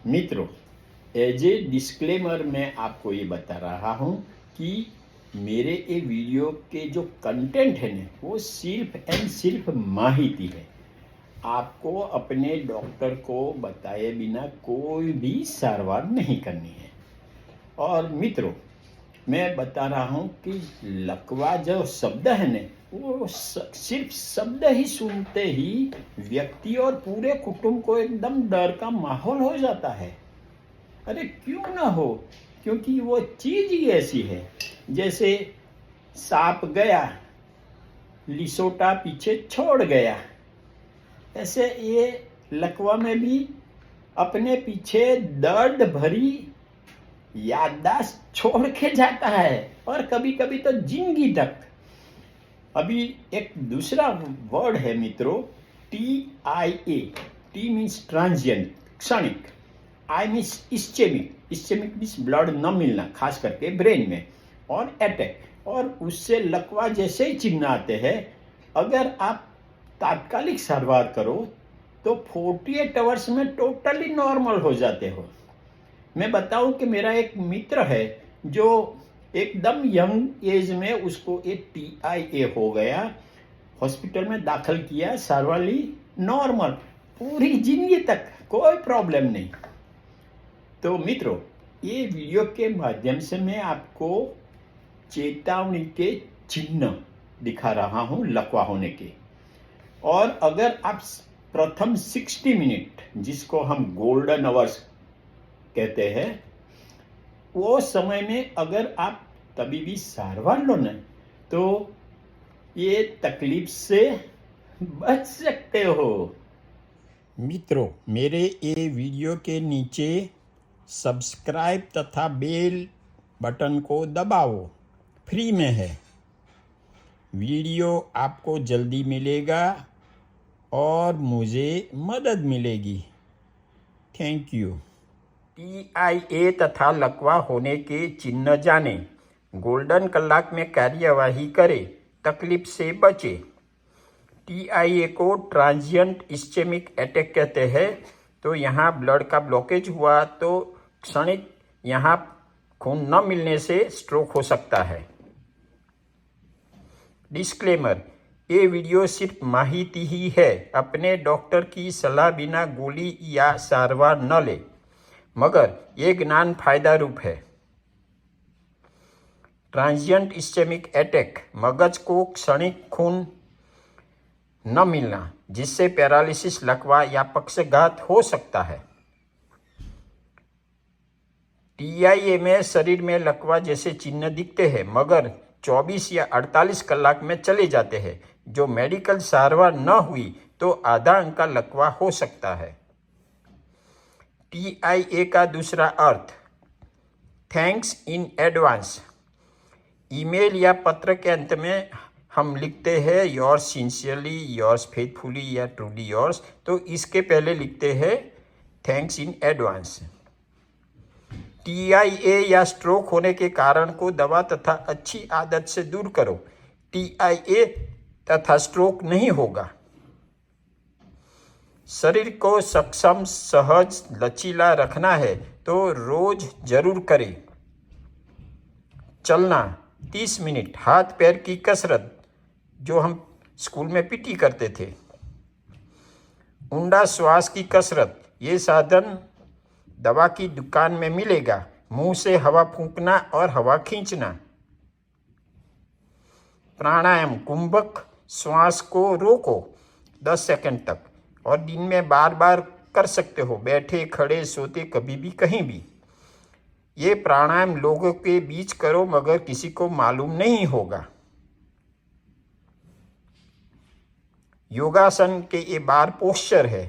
मित्रों, as a disclaimer मैं आपको ये बता रहा हूँ कि मेरे ये वीडियो के जो कंटेंट है ना, वो सिर्फ एंड सिर्फ माहिती है। आपको अपने डॉक्टर को बताए बिना कोई भी सारवार नहीं करनी है। और मित्रों, मैं बता रहा हूँ कि लकवा जो शब्द है ना, वो सिर्फ शब्द ही सुनते ही व्यक्ति और पूरे कुटुंब को एकदम डर का माहौल हो जाता है। अरे क्यों ना हो, क्योंकि वो चीज ही ऐसी है जैसे सांप गया, लिसोटा पीछे छोड़ गया। ऐसे ये लकवा में भी अपने पीछे दर्द भरी याददाश्त छोड़ के जाता है, और कभी कभी तो जिंदगी तक। अभी एक दूसरा वर्ड है मित्रों, TIA। टी मीन्स ट्रांजिएंट, क्षणिक। I means ischaemic. Ischaemic means blood न मिलना, खास करके ब्रेन में। और अटैक, और उससे लकवा जैसे ही चिन्ह आते हैं, अगर आप तात्कालिक सारवार करो तो 48 आवर्स में टोटली नॉर्मल हो जाते हो। मैं बताऊं कि मेरा एक मित्र है जो एकदम यंग एज में उसको एक TIA हो गया, हॉस्पिटल में दाखिल किया, सारवार ली, नॉर्मल, पूरी जिंदगी तक कोई प्रॉब्लम नहीं। तो मित्रों, ये वीडियो के माध्यम से मैं आपको चेतावनी के चिन्ह दिखा रहा हूं लकवा होने के। और अगर आप प्रथम 60 मिनट, जिसको हम गोल्डन आवर्स कहते हैं, वो समय में अगर आप तबीबी सारवार लो ना, तो ये तकलीफ से बच सकते हो। मित्रों, मेरे ये वीडियो के नीचे सब्सक्राइब तथा बेल बटन को दबाओ, फ्री में है। वीडियो आपको जल्दी मिलेगा और मुझे मदद मिलेगी। Thank you. TIA तथा लकवा होने के चिन्ह जाने, गोल्डन कलाक में कार्यवाही करें, तकलीफ से बचे। TIA को ट्रांजिएंट इस्चेमिक अटैक कहते हैं। तो यहाँ ब्लड का ब्लॉकेज हुआ तो क्षणिक यहाँ खून न मिलने से स्ट्रोक हो सकता है। डिस्क्लेमर, ये वीडियो सिर्फ माहिती ही है। अपने डॉक्टर की सलाह बिना गोली या सारवार न ले, मगर ये ज्ञान फायदा रूप है। ट्रांजिएंट इस्चेमिक अटैक, मगज को क्षणिक खून न मिलना, जिससे पैरालिसिस, लकवा या पक्षघात हो सकता है। TIA में शरीर में लकवा जैसे चिन्ह दिखते हैं, मगर 24 या 48 कलाक में चले जाते हैं। जो मेडिकल सारवार न हुई तो आधा अंक का लकवा हो सकता है। TIA का दूसरा अर्थ, थैंक्स इन एडवांस। ईमेल या पत्र के अंत में हम लिखते हैं योर्स सिंसियरली, योर्स फेथफुली या ट्रूली योर्स, तो इसके पहले लिखते हैं थैंक्स इन एडवांस। TIA या स्ट्रोक होने के कारण को दवा तथा अच्छी आदत से दूर करो। TIA तथा स्ट्रोक नहीं होगा। शरीर को सक्षम, सहज, लचीला रखना है तो रोज जरूर करें। चलना 30 मिनट, हाथ पैर की कसरत जो हम स्कूल में PT करते थे। ऊंडा श्वास की कसरत, ये साधन दवा की दुकान में मिलेगा। मुंह से हवा फूंकना और हवा खींचना। प्राणायाम, कुंभक श्वास को रोको 10 सेकंड तक, और दिन में बार बार कर सकते हो, बैठे, खड़े, सोते, कभी भी, कहीं भी। ये प्राणायाम लोगों के बीच करो, मगर किसी को मालूम नहीं होगा। योगासन के ये बार पोस्चर है,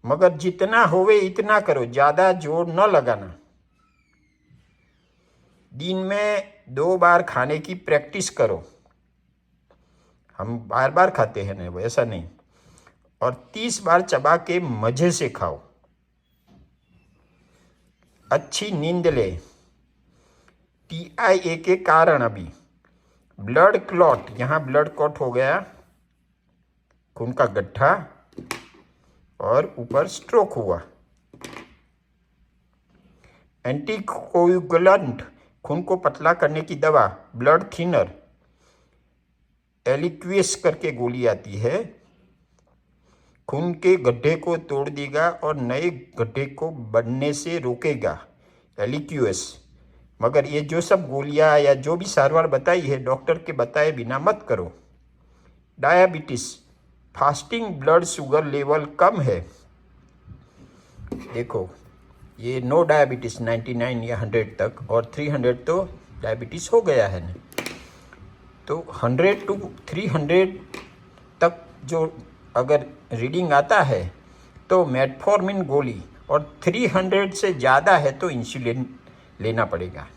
मगर जितना होवे इतना करो, ज्यादा जोर न लगाना। दिन में 2 बार खाने की प्रैक्टिस करो। हम बार बार खाते हैं ना, वैसा नहीं। और 30 बार चबा के मजे से खाओ। अच्छी नींद ले। TIA के कारण अभी ब्लड क्लॉट, यहाँ ब्लड क्लॉट हो गया, खून का गड्ढा, और ऊपर स्ट्रोक हुआ। एंटीकोगुलेंट, खून को पतला करने की दवा, ब्लड थिनर, एलिक्विस करके गोली आती है, खून के गड्ढे को तोड़ देगा और नए गड्ढे को बनने से रोकेगा, एलिक्विस। मगर ये जो सब गोलियां या जो भी सारवार बताई है डॉक्टर के बताए बिना मत करो। Diabetes, fasting blood sugar level कम है। देखो ये नो डायबिटीज 99 या 100 तक, और 300 तो डायबिटीज हो गया है ना। तो 100 to 300 तक जो अगर रीडिंग आता है तो मेटफॉर्मिन गोली, और 300 से ज़्यादा है तो इंसुलिन लेना पड़ेगा।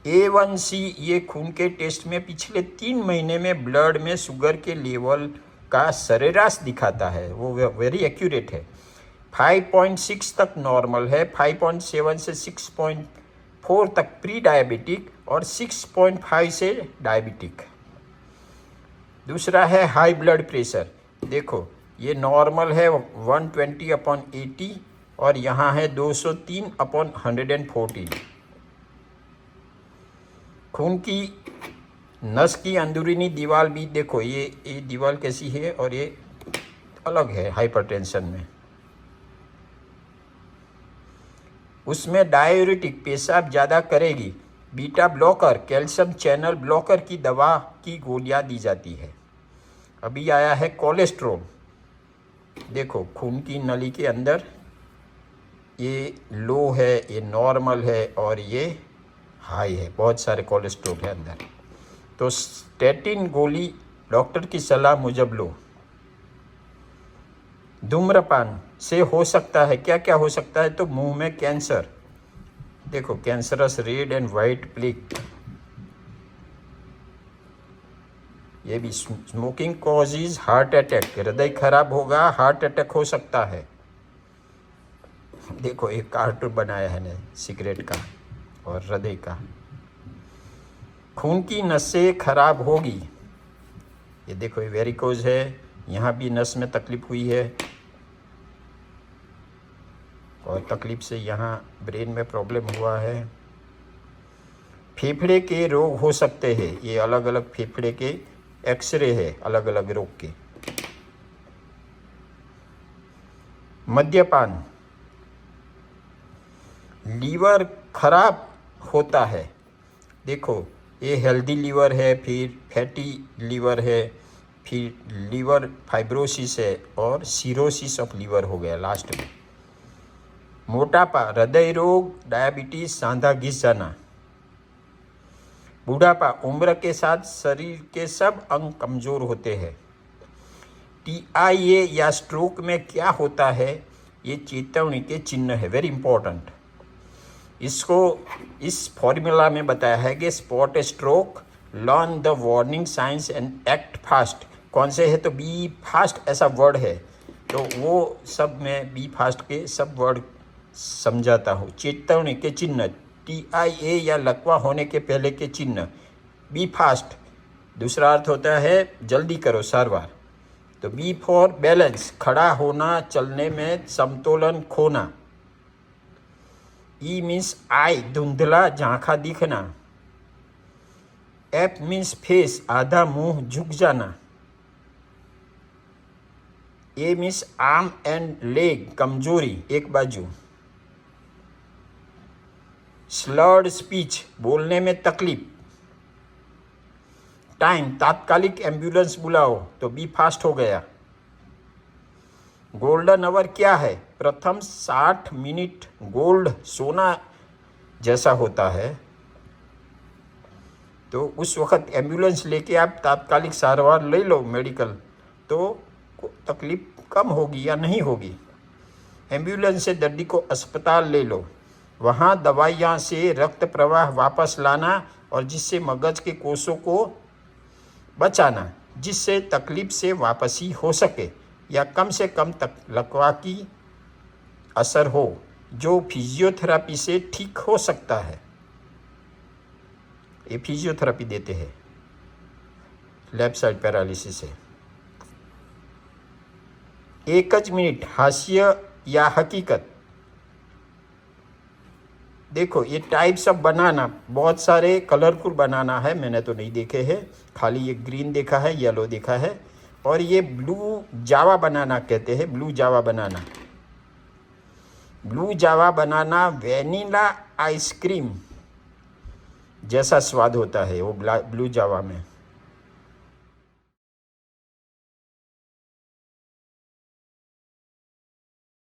A1C ये खून के टेस्ट में पिछले 3 महीने में ब्लड में शुगर के लेवल का सरेराश दिखाता है, वो वेरी एक्यूरेट है। 5.6 तक नॉर्मल है, 5.7 से 6.4 तक प्री डायबिटिक, और 6.5 से डायबिटिक। दूसरा है हाई ब्लड प्रेशर। देखो ये नॉर्मल है 120/80, और यहाँ है 203/114। खून की नस की अंदरूनी दीवार भी देखो, ये दीवार कैसी है और ये अलग है हाइपरटेंशन में। उसमें डाययूरेटिक, पेशाब ज़्यादा करेगी, beta blocker, calcium channel blocker की दवा की गोलियां दी जाती है। अभी आया है कोलेस्ट्रॉल। देखो खून की नली के अंदर ये लो है, ये नॉर्मल है, और ये हाई है, बहुत सारे कोलेस्ट्रॉल है अंदर। तो स्टैटिन गोली डॉक्टर की सलाह मुजब लो। धूम्रपान से हो सकता है, क्या क्या हो सकता है, तो मुंह में कैंसर, देखो cancerous red and white plague, ये भी। स्मोकिंग कॉजेज हार्ट अटैक, हृदय खराब होगा, हार्ट अटैक हो सकता है। देखो एक कार्टून बनाया है ने सिगरेट का और हृदय का। खून की नसें खराब होगी, ये देखो ये वेरिकोज है, यहाँ भी नस में तकलीफ हुई है, और तकलीफ से यहाँ ब्रेन में प्रॉब्लम हुआ है। फेफड़े के रोग हो सकते हैं, ये अलग अलग फेफड़े के एक्सरे है अलग अलग रोग के। मद्यपान, लीवर खराब होता है। देखो ये हेल्दी लीवर है, फिर फैटी लीवर है, फिर लीवर फाइब्रोसिस है, और सिरोसिस ऑफ लीवर हो गया लास्ट में। मोटापा, हृदय रोग, डायबिटीज, सांधा घिस जाना। बुढ़ापा, उम्र के साथ शरीर के सब अंग कमजोर होते हैं। TIA या स्ट्रोक में क्या होता है, ये चेतावनी के चिन्ह है, वेरी इंपॉर्टेंट। इसको इस फॉर्मूला में बताया है कि spot stroke, learn the warning science and act fast. कौन से है, तो बी फास्ट ऐसा वर्ड है, तो वो सब में बी फास्ट के सब वर्ड समझाता हूँ। चेतावनी के चिन्ह, TIA या लकवा होने के पहले के चिन्ह, बी फास्ट। दूसरा अर्थ होता है जल्दी करो सारवार, तो बी फॉर बैलेंस, खड़ा होना, चलने में समतोलन खोना। ई मीन्स आई, धुंधला झांखा दिखना। F मीन्स फेस, आधा मुंह झुक जाना। A means arm and leg, कमजोरी एक बाजू। स्लर्ड स्पीच, बोलने में तकलीफ। टाइम, तात्कालिक एम्बुलेंस बुलाओ, तो बी फास्ट हो गया। गोल्डन आवर क्या है, प्रथम 60 मिनट गोल्ड सोना जैसा होता है, तो उस वक्त एम्बुलेंस लेके आप तात्कालिक सारवार ले लो मेडिकल, तो तकलीफ कम होगी या नहीं होगी। एम्बुलेंस से दर्दी को अस्पताल ले लो, वहाँ दवाइयाँ से रक्त प्रवाह वापस लाना, और जिससे मगज के कोषों को बचाना, जिससे तकलीफ से वापसी हो सके या कम से कम तक लकवा की असर हो, जो फिजियोथेरेपी से ठीक हो सकता है। ये फिजियोथेरेपी देते हैं लेफ्ट साइड पैरालिसिस है। 1 मिनट, हास्य या हकीकत। देखो ये टाइप्स ऑफ बनाना, बहुत सारे कलरफुल बनाना है, मैंने तो नहीं देखे हैं, खाली ये ग्रीन देखा है, येलो देखा है, और ये ब्लू जावा बनाना कहते हैं, ब्लू जावा बनाना। ब्लू जावा बनाना वेनिला आइसक्रीम जैसा स्वाद होता है वो ब्लू जावा में।